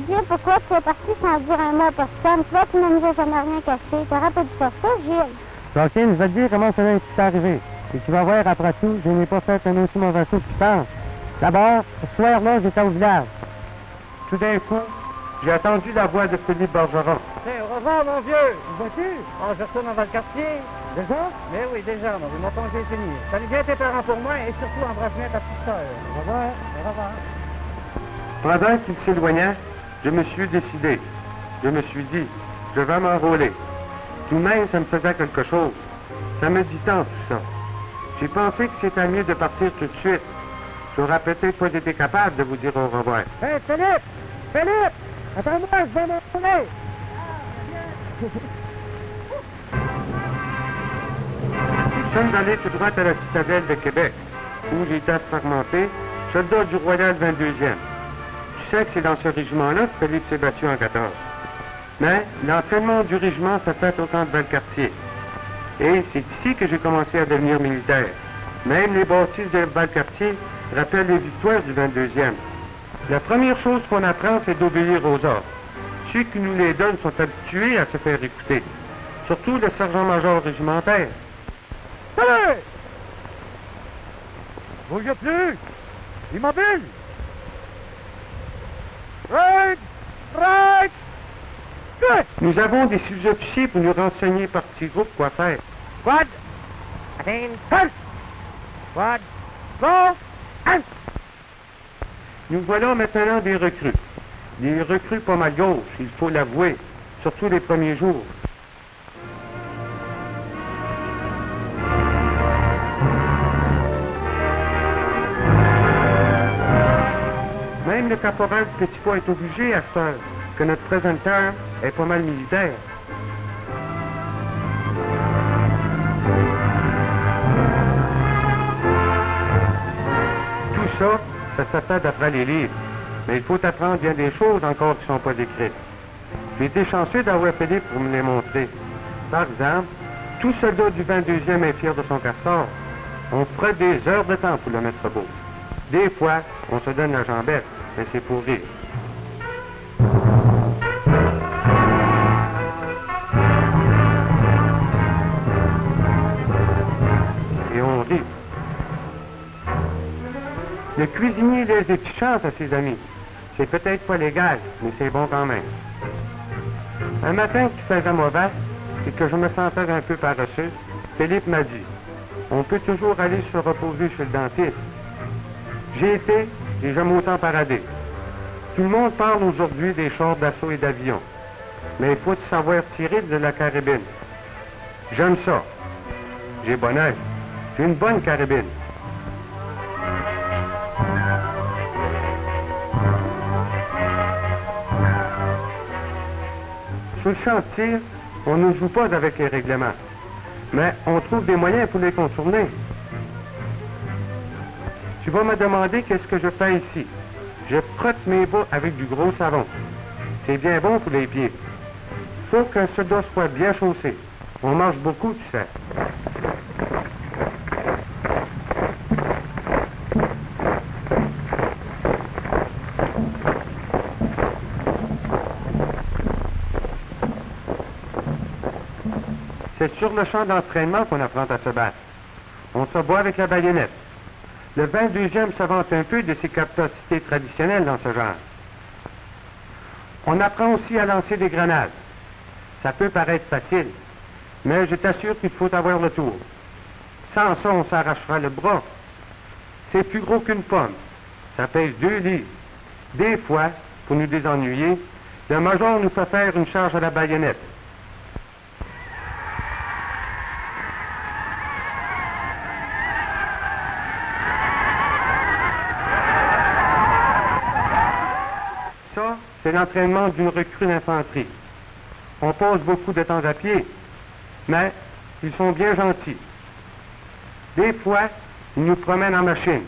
bien pourquoi tu es parti sans dire un mot à personne. Toi, tu ne nous as jamais rien caché. T'aurais pas dû faire ça, Gilles. Jacqueline, je vais te dire comment ça est arrivé. Et tu vas voir, après tout, je n'ai pas fait un aussi mauvais coup que tu penses. D'abord, ce soir-là, j'étais au village. Tout d'un coup, j'ai entendu la voix de Philippe Bergeron. Hey, au revoir, mon vieux! Où vas-tu? Oh, je retourne dans le quartier. Déjà? Mais oui, déjà, mon congé est fini. Salut bien tes parents pour moi et surtout embrasse bien ta petite sœur. Au revoir. Au revoir. Pendant qu'il s'éloignait, je me suis décidé. Je me suis dit, je vais m'enrôler. Tout de même, ça me faisait quelque chose. Ça me dit tant, tout ça. J'ai pensé que c'était mieux de partir tout de suite. J'aurais peut-être pas été capable de vous dire au revoir. Hé, Philippe! Philippe! Attends-moi, je vais m'enrôler! Nous sommes allés tout droit à la citadelle de Québec, où j'ai été fragmenté, soldat du Royal 22e. Tu sais que c'est dans ce régiment-là que Philippe s'est battu en 14. Mais l'entraînement du régiment s'est fait au camp de Valcartier. Et c'est ici que j'ai commencé à devenir militaire. Même les bâtisses de Valcartier rappellent les victoires du 22e. La première chose qu'on apprend, c'est d'obéir aux ordres. Ceux qui nous les donnent sont habitués à se faire écouter. Surtout le sergent-major régimentaire. Allez! Bougez plus! Immobile! Right! Right! Good! Nous avons des sous-officiers pour nous renseigner par petits groupes quoi faire. Squad! Attention! Squad! Go! And! Nous voilà maintenant des recrues. Des recrues pas mal gauches, il faut l'avouer, surtout les premiers jours. Même le caporal Petitpois est obligé à faire que notre présenteur est pas mal militaire. Tout ça, ça se fait d'après les livres. Mais il faut apprendre bien des choses encore qui ne sont pas décrites. J'ai été chanceux d'avoir Philippe pour me les montrer. Par exemple, tout soldat du 22e est fier de son castor. On ferait des heures de temps pour le mettre beau. Des fois, on se donne la jambette, mais c'est pour rire. Et on rit. Le cuisinier laisse des petites chances à ses amis. C'est peut-être pas légal, mais c'est bon quand même. Un matin qui faisait mauvais et que je me sentais un peu paresseux, Philippe m'a dit, on peut toujours aller se reposer chez le dentiste. J'ai été et j'aime autant parader. Tout le monde parle aujourd'hui des chars d'assaut et d'avion, mais il faut savoir tirer de la carabine. J'aime ça. J'ai bon œil. J'ai une bonne carabine. Sur le champ de tir, on ne joue pas avec les règlements, mais on trouve des moyens pour les contourner. Tu vas me demander qu'est-ce que je fais ici. Je frotte mes bas avec du gros savon. C'est bien bon pour les pieds. Faut qu'un soldat soit bien chaussé. On marche beaucoup, tu sais. C'est sur le champ d'entraînement qu'on apprend à se battre. On se bat avec la baïonnette. Le 22e se vante un peu de ses capacités traditionnelles dans ce genre. On apprend aussi à lancer des grenades. Ça peut paraître facile, mais je t'assure qu'il faut avoir le tour. Sans ça, on s'arrachera le bras. C'est plus gros qu'une pomme. Ça pèse 2 livres. Des fois, pour nous désennuyer, le major nous fait faire une charge à la baïonnette. C'est l'entraînement d'une recrue d'infanterie. On passe beaucoup de temps à pied, mais ils sont bien gentils. Des fois, ils nous promènent en machine.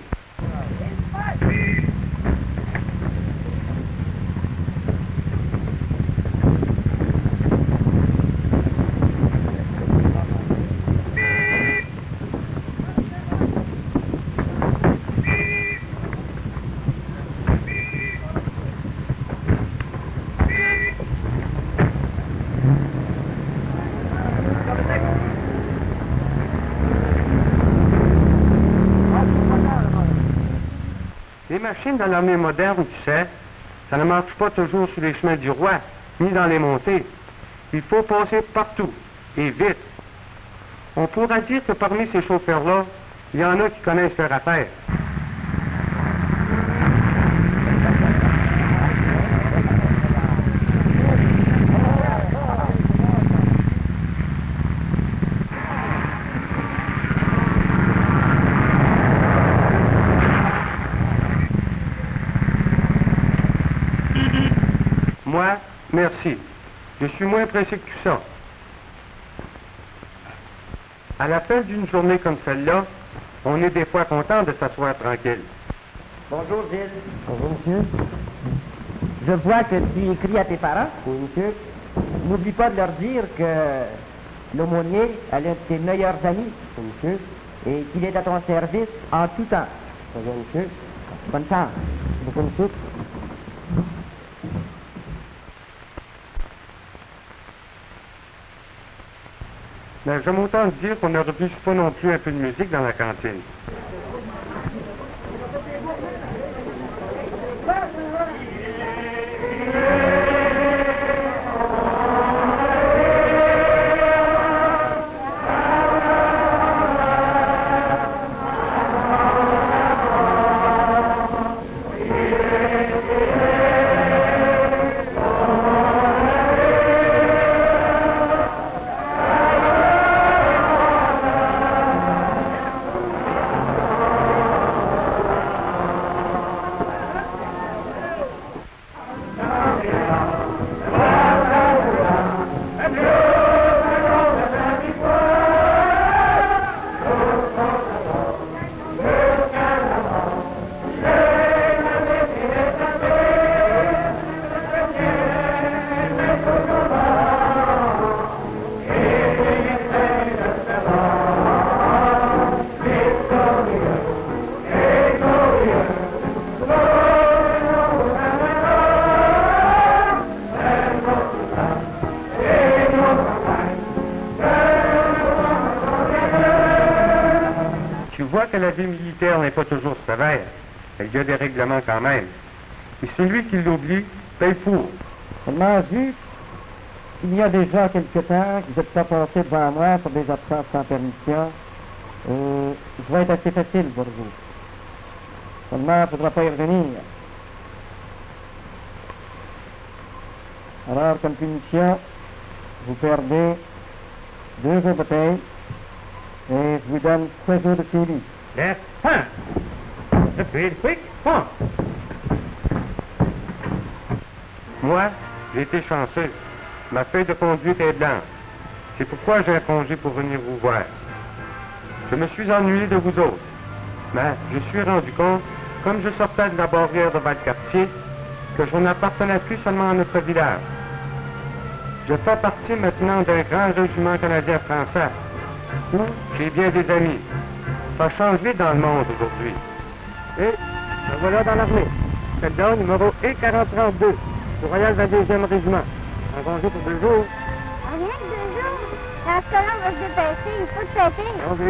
machines de l'armée moderne, tu sais, ça ne marche pas toujours sur les chemins du roi, ni dans les montées. Il faut passer partout, et vite. On pourra dire que parmi ces chauffeurs-là, il y en a qui connaissent leur affaire. Moi, merci. Je suis moins pressé que tout ça. À la fin d'une journée comme celle-là, on est des fois content de s'asseoir tranquille. Bonjour Gilles. Bonjour, monsieur. Je vois que tu écris à tes parents. Oui, monsieur. N'oublie pas de leur dire que l'aumônier est l'un de tes meilleurs amis Oui, monsieur. et qu'il est à ton service en tout temps. Bonjour, monsieur. Bonne chance. Bonjour, monsieur. Mais je m'entends dire qu'on ne refuse pas non plus un peu de musique dans la cantine. Tu vois que la vie militaire n'est pas toujours sévère. Il y a des règlements quand même. Et celui qui l'oublie paye pour. Seulement, vu qu'il y a déjà quelque temps que vous n'êtes pas passé devant moi pour des absences sans permission, je vais être assez facile pour vous. Seulement, il ne faudra pas y revenir. Alors, comme punition, vous perdez 2 jours de paye et je vous donne 3 jours de suivi. Yes, huh? That's really quick, huh? Moi, j'ai été chanceux. Ma feuille de conduite est blanche. C'est pourquoi j'ai un congé pour venir vous voir. Je me suis ennuyé de vous autres. Mais je suis rendu compte, comme je sortais de la barrière de Valcartier, que je n'appartenais plus seulement à notre village. Je fais partie maintenant d'un grand régiment canadien-français, où j'ai bien des amis. Ça change vite dans le monde aujourd'hui. Et me voilà dans l'armée. Soldat numéro E4032, du Royal 22e Régiment. Un congé pour 2 jours. Rien que 2 jours. Dans ce cas-là, on va se dépêcher. Il faut te péter. Congé.